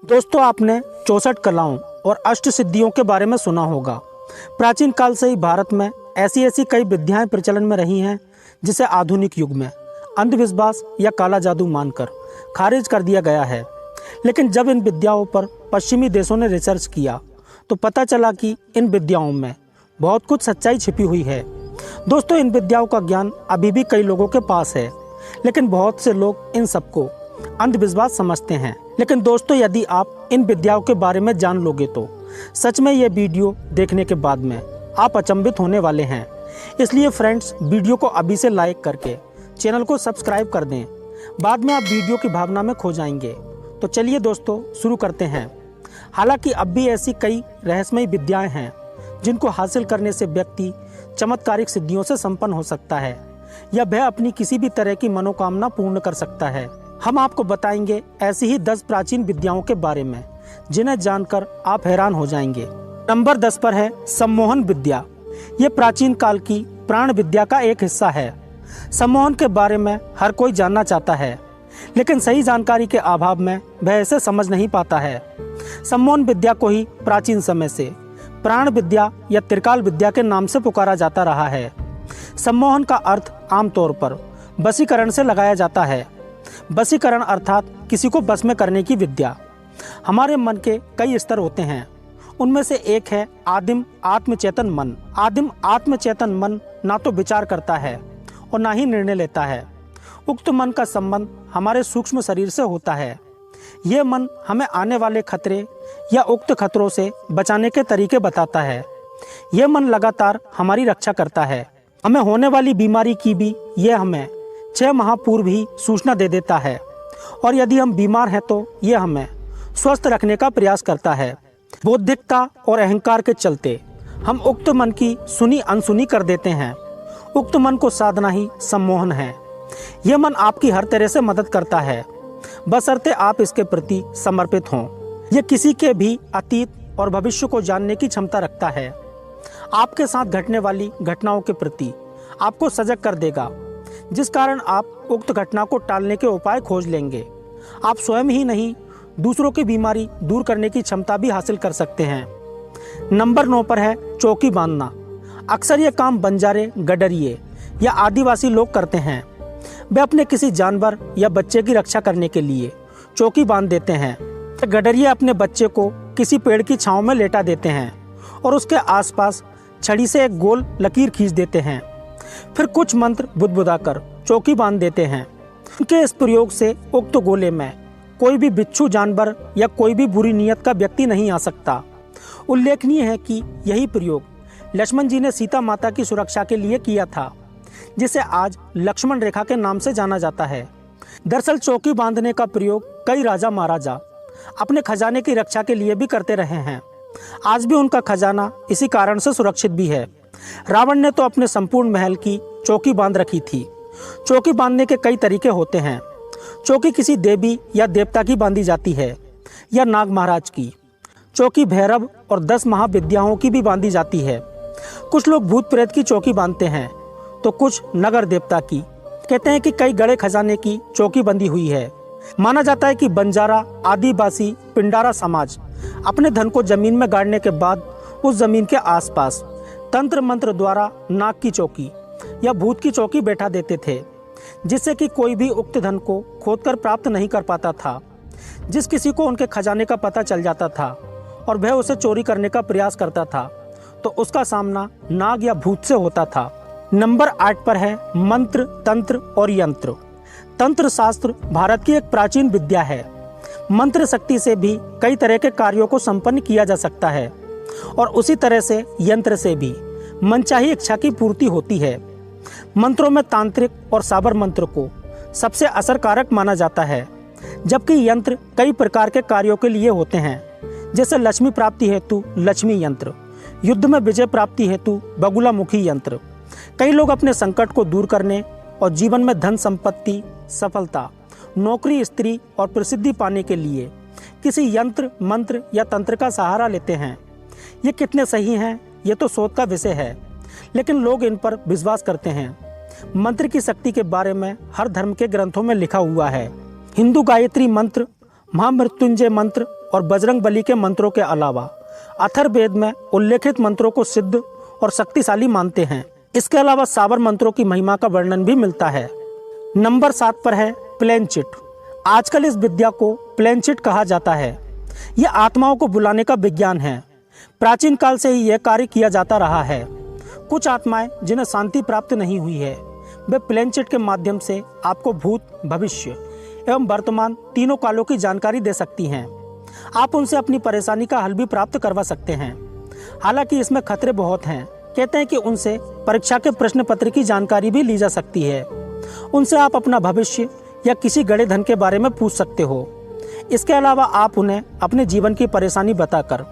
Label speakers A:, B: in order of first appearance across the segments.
A: दोस्तों, आपने 64 कलाओं और अष्ट सिद्धियों के बारे में सुना होगा। प्राचीन काल से ही भारत में ऐसी कई विद्याएं प्रचलन में रही हैं जिसे आधुनिक युग में अंधविश्वास या काला जादू मानकर खारिज कर दिया गया है। लेकिन जब इन विद्याओं पर पश्चिमी देशों ने रिसर्च किया तो पता चला कि इन विद्याओं में बहुत कुछ सच्चाई छिपी हुई है। दोस्तों, इन विद्याओं का ज्ञान अभी भी कई लोगों के पास है, लेकिन बहुत से लोग इन सबको अंधविश्वास समझते हैं। लेकिन दोस्तों, यदि आप इन विद्याओं के बारे में जान लोगे तो सच में ये वीडियो देखने के बाद में आप अचंभित होने वाले हैं। इसलिए फ्रेंड्स, वीडियो को अभी से लाइक करके चैनल को सब्सक्राइब कर दें, बाद में आप वीडियो की भावना में खो जाएंगे। तो चलिए दोस्तों, शुरू करते हैं। हालांकि अब भी ऐसी कई रहस्यमयी विद्याएं हैं जिनको हासिल करने से व्यक्ति चमत्कारिक सिद्धियों से संपन्न हो सकता है या वह अपनी किसी भी तरह की मनोकामना पूर्ण कर सकता है। हम आपको बताएंगे ऐसी ही 10 प्राचीन विद्याओं के बारे में जिन्हें जानकर आप हैरान हो जाएंगे। नंबर 10 पर है सम्मोहन विद्या। ये प्राचीन काल की प्राण विद्या का एक हिस्सा है। सम्मोहन के बारे में हर कोई जानना चाहता है, लेकिन सही जानकारी के अभाव में वह इसे समझ नहीं पाता है। सम्मोहन विद्या को ही प्राचीन समय से प्राण विद्या या त्रिकाल विद्या के नाम से पुकारा जाता रहा है। सम्मोहन का अर्थ आमतौर पर वशीकरण से लगाया जाता है। वशीकरण अर्थात किसी को बस में करने की विद्या। हमारे मन के कई स्तर होते हैं, उनमें से एक है आदिम आत्मचेतन मन। आदिम आत्मचेतन मन ना तो विचार करता है और ना ही निर्णय लेता है। उक्त मन का संबंध हमारे सूक्ष्म शरीर से होता है। यह मन हमें आने वाले खतरे या उक्त खतरों से बचाने के तरीके बताता है। यह मन लगातार हमारी रक्षा करता है। हमें होने वाली बीमारी की भी यह हमें 6 माह पूर्व ही सूचना दे देता है, और यदि हम बीमार हैं तो यह हमें स्वस्थ रखने का प्रयास करता है। बौद्धिकता और अहंकार के चलते हम उक्त मन की सुनी अनसुनी कर देते हैं। उक्त मन को साधना ही सम्मोहन है। यह मन आपकी हर तरह से मदद करता है, बशर्ते आप इसके प्रति समर्पित हों। यह किसी के भी अतीत और भविष्य को जानने की क्षमता रखता है। आपके साथ घटने वाली घटनाओं के प्रति आपको सजग कर देगा, जिस कारण आप उक्त घटना को टालने के उपाय खोज लेंगे। आप स्वयं ही नहीं, दूसरों की बीमारी दूर करने की क्षमता भी हासिल कर सकते हैं। नंबर 9 पर है चौकी बांधना। अक्सर ये काम बंजारे, गडरिये या आदिवासी लोग करते हैं। वे अपने किसी जानवर या बच्चे की रक्षा करने के लिए चौकी बांध देते हैं। गडरिये अपने बच्चे को किसी पेड़ की छांव में लेटा देते हैं और उसके आसपास छड़ी से एक गोल लकीर खींच देते हैं। फिर कुछ मंत्र बुदबुदाकर चौकी बांध देते हैं। उनके इस प्रयोग से उक्त गोले में कोई भी बिच्छू जानवर या कोई भी बुरी नीयत का व्यक्ति नहीं आ सकता। उल्लेखनीय है कि यही प्रयोग लक्ष्मण जी ने सीता माता की सुरक्षा के लिए किया था, जिसे आज लक्ष्मण रेखा के नाम से जाना जाता है। दरअसल चौकी बांधने का प्रयोग कई राजा महाराजा अपने खजाने की रक्षा के लिए भी करते रहे हैं। आज भी उनका खजाना इसी कारण से सुरक्षित भी है। रावण ने तो अपने संपूर्ण महल की चौकी बांध रखी थी। चौकी बांधने के कई तरीके होते हैं। चौकी किसी देवी या देवता की बांधी जाती है या नाग महाराज की। चौकी भैरव और 10 महाविद्याओं की भी बांधी जाती है। कुछ लोग भूत प्रेत की चौकी बांधते हैं तो कुछ नगर देवता की। कहते हैं कि कई गड़े खजाने की चौकी बंधी हुई है। माना जाता है कि बंजारा, आदिवासी, पिंडारा समाज अपने धन को जमीन में गाड़ने के बाद उस जमीन के आसपास तंत्र मंत्र द्वारा नाग की चौकी या भूत की चौकी बैठा देते थे, जिससे कि कोई भी उक्त धन को खोदकर प्राप्त नहीं कर पाता था। जिस किसी को उनके खजाने का पता चल जाता था और वह उसे चोरी करने का प्रयास करता था तो उसका सामना नाग या भूत से होता था। नंबर 8 पर है मंत्र, तंत्र और यंत्र। तंत्र शास्त्र भारत की एक प्राचीन विद्या है। मंत्र शक्ति से भी कई तरह के कार्यों को संपन्न किया जा सकता है, और उसी तरह से यंत्र से भी मनचाही इच्छा की पूर्ति होती है। मंत्रों में तांत्रिक और साबर मंत्र को सबसे असरकारक माना जाता है, जबकि यंत्र कई प्रकार के कार्यों के लिए होते हैं, जैसे लक्ष्मी प्राप्ति हेतु लक्ष्मी यंत्र, युद्ध में विजय प्राप्ति हेतु बगुलामुखी यंत्र। कई लोग अपने संकट को दूर करने और जीवन में धन संपत्ति, सफलता, नौकरी, स्त्री और प्रसिद्धि पाने के लिए किसी यंत्र, मंत्र या तंत्र का सहारा लेते हैं। ये कितने सही हैं, ये तो शोध का विषय है, लेकिन लोग इन पर विश्वास करते हैं। मंत्र की शक्ति के बारे में हर धर्म के ग्रंथों में लिखा हुआ है। हिंदू गायत्री मंत्र, महामृत्युंजय मंत्र और बजरंग बली के मंत्रों के अलावा अथर्ववेद में उल्लेखित मंत्रों को सिद्ध और शक्तिशाली मानते हैं। इसके अलावा साबर मंत्रों की महिमा का वर्णन भी मिलता है। नंबर 7 पर है प्लेन चिट। आजकल इस विद्या को प्लेन चिट कहा जाता है। यह आत्माओं को बुलाने का विज्ञान है। प्राचीन काल से ही यह कार्य किया जाता रहा है। कुछ आत्माएं जिन्हें शांति प्राप्त नहीं हुई है, वे प्लेन चिट के माध्यम से आपको भूत, भविष्य एवं वर्तमान तीनों कालों की जानकारी दे सकती हैं। आप उनसे अपनी परेशानी का हल भी प्राप्त करवा सकते हैं। हालांकि इसमें खतरे बहुत हैं। कहते हैं कि उनसे परीक्षा के प्रश्न पत्र की जानकारी भी ली जा सकती है। उनसे आप अपना भविष्य या किसी गड़े धन के बारे में पूछ सकते हो। इसके अलावा आप उन्हें अपने जीवन की परेशानी बताकर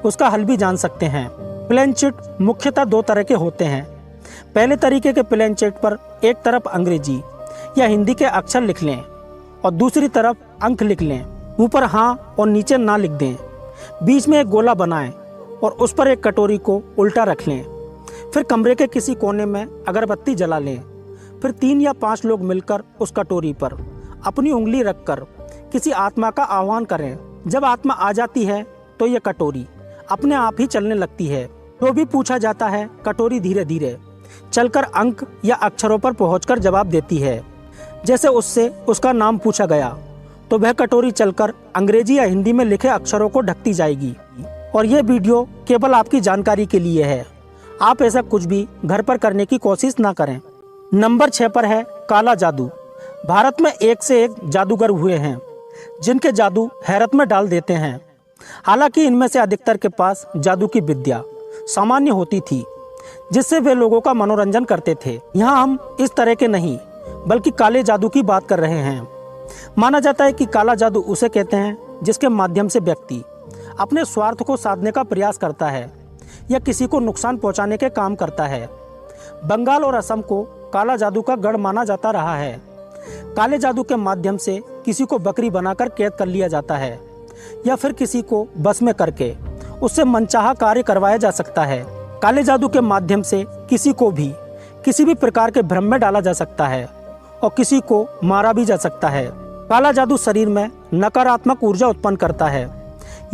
A: उसका हल भी जान सकते हैं। प्लेन चिट मुख्यतः 2 तरह के होते हैं। पहले तरीके के प्लेन चिट पर एक तरफ अंग्रेजी या हिंदी के अक्षर लिख लें और दूसरी तरफ अंक लिख लें। ऊपर हाँ और नीचे ना लिख दें। बीच में एक गोला बनाएं और उस पर एक कटोरी को उल्टा रख लें। फिर कमरे के किसी कोने में अगरबत्ती जला लें। फिर 3 या 5 लोग मिलकर उस कटोरी पर अपनी उंगली रखकर किसी आत्मा का आह्वान करें। जब आत्मा आ जाती है तो यह कटोरी अपने आप ही चलने लगती है। जो भी पूछा जाता है कटोरी धीरे धीरे चलकर अंक या अक्षरों पर पहुंचकर जवाब देती है। जैसे उससे उसका नाम पूछा गया तो वह कटोरी चलकर अंग्रेजी या हिंदी में लिखे अक्षरों को ढकती जाएगी। और यह वीडियो केवल आपकी जानकारी के लिए है। आप ऐसा कुछ भी घर पर करने की कोशिश ना करें। नंबर 6 पर है काला जादू। भारत में एक से एक जादूगर हुए हैं जिनके जादू हैरत में डाल देते हैं। हालांकि इनमें से अधिकतर के पास जादू की विद्या सामान्य होती थी, जिससे वे लोगों का मनोरंजन करते थे। यहाँ हम इस तरह के नहीं बल्कि काले जादू की बात कर रहे हैं। माना जाता है कि काला जादू उसे कहते हैं जिसके माध्यम से व्यक्ति अपने स्वार्थ को साधने का प्रयास करता है या किसी को नुकसान पहुंचाने के काम करता है। बंगाल और असम को काला जादू का गढ़ माना जाता रहा है। काले जादू के माध्यम से किसी को बकरी बनाकर कैद कर लिया जाता है या फिर किसी को बस में करके उससे मनचाहा कार्य करवाया जा सकता है। काले जादू के माध्यम से किसी को भी किसी भी प्रकार के भ्रम में डाला जा सकता है और किसी को मारा भी जा सकता है। काला जादू शरीर में नकारात्मक ऊर्जा उत्पन्न करता है।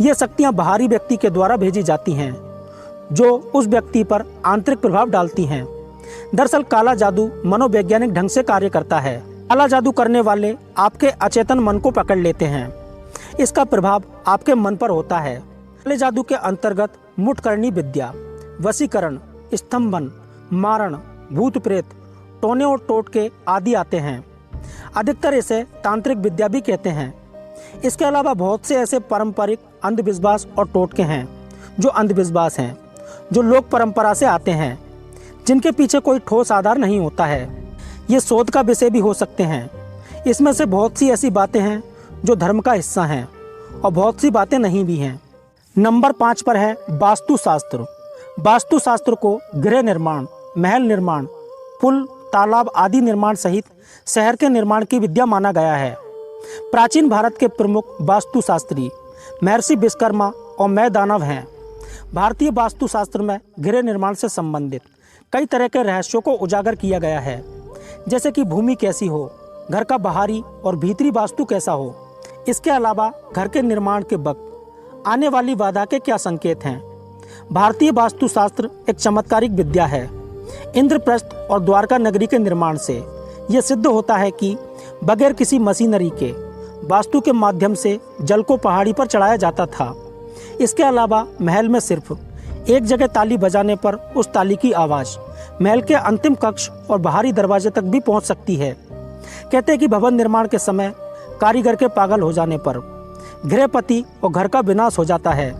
A: ये शक्तियां बाहरी व्यक्ति के द्वारा भेजी जाती हैं जो उस व्यक्ति पर आंतरिक प्रभाव डालती हैं। दरअसल काला जादू मनोवैज्ञानिक ढंग से कार्य करता है। काला जादू करने वाले आपके अचेतन मन को पकड़ लेते हैं। इसका प्रभाव आपके मन पर होता है। काले जादू के अंतर्गत मुठकरणी विद्या, वशीकरण, स्तंभन, मारण, भूत प्रेत, टोने और टोटके आदि आते हैं। अधिकतर इसे तांत्रिक विद्या भी कहते हैं। इसके अलावा बहुत से ऐसे पारंपरिक अंधविश्वास और टोटके हैं जो अंधविश्वास हैं, जो लोक परंपरा से आते हैं, जिनके पीछे कोई ठोस आधार नहीं होता है। ये शोध का विषय भी हो सकते हैं। इसमें से बहुत सी ऐसी बातें हैं जो धर्म का हिस्सा हैं और बहुत सी बातें नहीं भी हैं। नंबर 5 पर है वास्तुशास्त्र। वास्तुशास्त्र को गृह निर्माण, महल निर्माण, पुल, तालाब आदि निर्माण सहित शहर के निर्माण की विद्या माना गया है। प्राचीन भारत के प्रमुख वास्तुशास्त्री महर्षि विश्वकर्मा और मैं दानव हैं। भारतीय वास्तुशास्त्र में गृह निर्माण से संबंधित कई तरह के रहस्यों को उजागर किया गया है, जैसे कि भूमि कैसी हो, घर का बाहरी और भीतरी वास्तु कैसा हो। इसके अलावा घर के निर्माण के वक्त आने वाली बाधा के क्या संकेत हैं। भारतीय वास्तुशास्त्र एक चमत्कारिक विद्या है। इंद्रप्रस्थ और द्वारका नगरी के निर्माण से यह सिद्ध होता है कि बगैर किसी मशीनरी के वास्तु के माध्यम से जल को पहाड़ी पर चढ़ाया जाता था। इसके अलावा महल में सिर्फ एक जगह ताली बजाने पर उस ताली की आवाज़ महल के अंतिम कक्ष और बाहरी दरवाजे तक भी पहुंच सकती है। कहते हैं कि भवन निर्माण के समय कारीगर के पागल हो जाने पर गृहपति और घर का विनाश हो जाता है,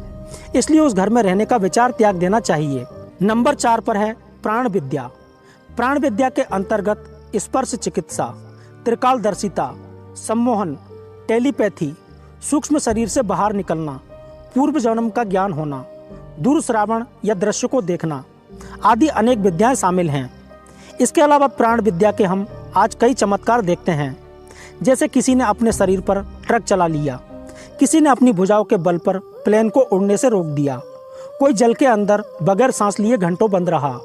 A: इसलिए उस घर में रहने का विचार त्याग देना चाहिए। नंबर 4 पर है प्राण विद्या। प्राण विद्या के अंतर्गत स्पर्श चिकित्सा, त्रिकालदर्शिता, सम्मोहन, टेलीपैथी, सूक्ष्म शरीर से बाहर निकलना, पूर्व जन्म का ज्ञान होना, दूर श्रावण या दृश्य को देखना आदि अनेक विद्याएं शामिल हैं। इसके अलावा प्राण विद्या के हम आज कई चमत्कार देखते हैं, जैसे किसी ने अपने शरीर पर ट्रक चला लिया, किसी ने अपनी भुजाओं के बल पर प्लेन को उड़ने से रोक दिया, कोई जल के अंदर बगैर सांस लिए घंटों बंद रहा,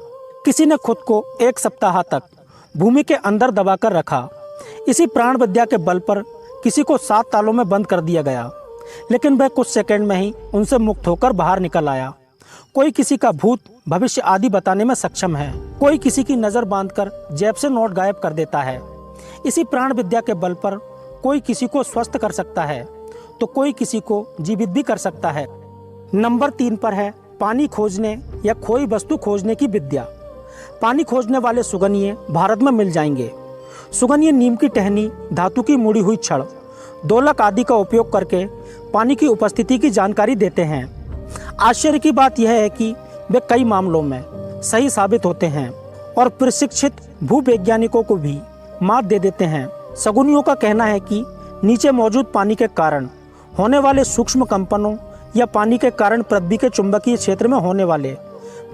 A: किसी ने खुद को 1 सप्ताह तक भूमि के अंदर दबाकर रखा। इसी प्राण विद्या के बल पर किसी को 7 तालों में बंद कर दिया गया। लेकिन वह कुछ सेकंड में ही उनसे मुक्त होकर बाहर निकल आया। कोई किसी का भूत, भविष्य आदि बताने में सक्षम है, कोई किसी की नज़र बांधकर जेब से नोट गायब कर देता है। इसी प्राण विद्या के बल पर कोई किसी को स्वस्थ कर सकता है तो कोई किसी को जीवित भी कर सकता है। नंबर 3 पर है पानी खोजने या खोई वस्तु खोजने की विद्या। पानी खोजने वाले सुगनिये भारत में मिल जाएंगे। सुगनिये नीम की टहनी, धातु की मुड़ी हुई छड़, दोलक आदि का उपयोग करके पानी की उपस्थिति की जानकारी देते हैं। आश्चर्य की बात यह है कि वे कई मामलों में सही साबित होते हैं और प्रशिक्षित भूवैज्ञानिकों को भी मात दे देते हैं। सगुनियों का कहना है कि नीचे मौजूद पानी के कारण होने वाले सूक्ष्म कंपनों या पानी के कारण पृथ्वी के चुंबकीय क्षेत्र में होने वाले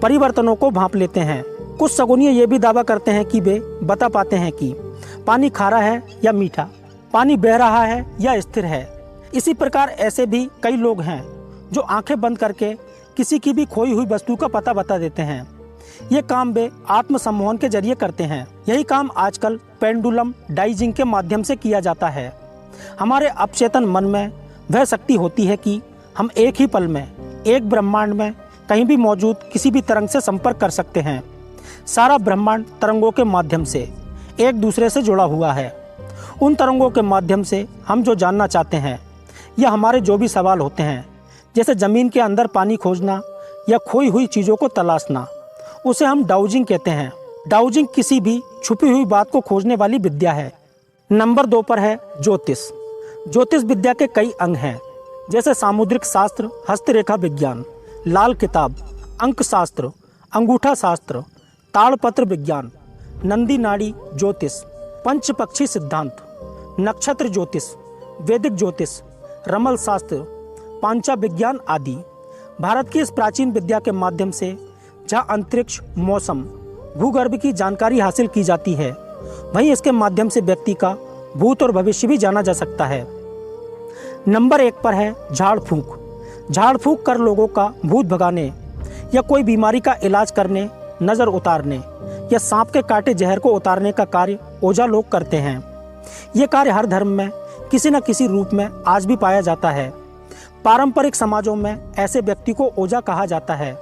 A: परिवर्तनों को भांप लेते हैं। कुछ सगुनिये ये भी दावा करते हैं कि वे बता पाते हैं कि पानी खारा है या मीठा, पानी बह रहा है या स्थिर है। इसी प्रकार ऐसे भी कई लोग हैं जो आंखें बंद करके किसी की भी खोई हुई वस्तु का पता बता देते हैं। ये काम वे आत्मसम्मोहन के जरिए करते हैं। यही काम आजकल पेंडुलम डाइजिंग के माध्यम से किया जाता है। हमारे अवचेतन मन में वह शक्ति होती है कि हम एक ही पल में एक ब्रह्मांड में कहीं भी मौजूद किसी भी तरंग से संपर्क कर सकते हैं। सारा ब्रह्मांड तरंगों के माध्यम से एक दूसरे से जुड़ा हुआ है। उन तरंगों के माध्यम से हम जो जानना चाहते हैं या हमारे जो भी सवाल होते हैं, जैसे ज़मीन के अंदर पानी खोजना या खोई हुई चीज़ों को तलाशना, उसे हम डाउजिंग कहते हैं। डाउजिंग किसी भी छुपी हुई बात को खोजने वाली विद्या है। नंबर 2 पर है ज्योतिष। ज्योतिष विद्या के कई अंग हैं, जैसे सामुद्रिक शास्त्र, हस्तरेखा विज्ञान, लाल किताब, अंक शास्त्र, अंगूठा शास्त्र, ताड़पत्र विज्ञान, नंदी नाड़ी ज्योतिष, पंचपक्षी सिद्धांत, नक्षत्र ज्योतिष, वैदिक ज्योतिष, रमल शास्त्र, पांचा विज्ञान आदि। भारत की इस प्राचीन विद्या के माध्यम से जहाँ अंतरिक्ष, मौसम, भूगर्भ की जानकारी हासिल की जाती है, वहीं इसके माध्यम से व्यक्ति का भूत और भविष्य भी जाना जा सकता है। नंबर 1 पर है झाड़ फूंक। झाड़ फूंक कर लोगों का भूत भगाने या कोई बीमारी का इलाज करने, नज़र उतारने या सांप के काटे जहर को उतारने का कार्य ओझा लोग करते हैं। ये कार्य हर धर्म में किसी न किसी रूप में आज भी पाया जाता है। पारंपरिक समाजों में ऐसे व्यक्ति को ओझा कहा जाता है।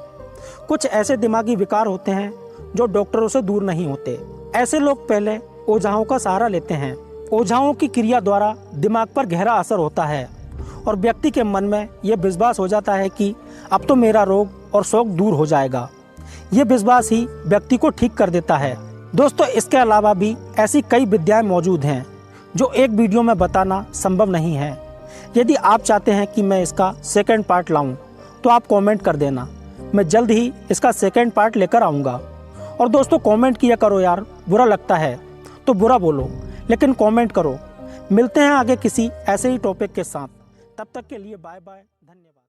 A: कुछ ऐसे दिमागी विकार होते हैं जो डॉक्टरों से दूर नहीं होते। ऐसे लोग पहले ओझाओं का सहारा लेते हैं। ओझाओं की क्रिया द्वारा दिमाग पर गहरा असर होता है और व्यक्ति के मन में यह विश्वास हो जाता है कि अब तो मेरा रोग और शोक दूर हो जाएगा। ये विश्वास ही व्यक्ति को ठीक कर देता है। दोस्तों, इसके अलावा भी ऐसी कई विद्याएं मौजूद हैं जो एक वीडियो में बताना संभव नहीं है। यदि आप चाहते हैं कि मैं इसका सेकंड पार्ट लाऊं, तो आप कमेंट कर देना। मैं जल्द ही इसका सेकंड पार्ट लेकर आऊँगा। और दोस्तों, कमेंट किया करो यार, बुरा लगता है तो बुरा बोलो, लेकिन कमेंट करो। मिलते हैं आगे किसी ऐसे ही टॉपिक के साथ। तब तक के लिए बाय बाय, धन्यवाद।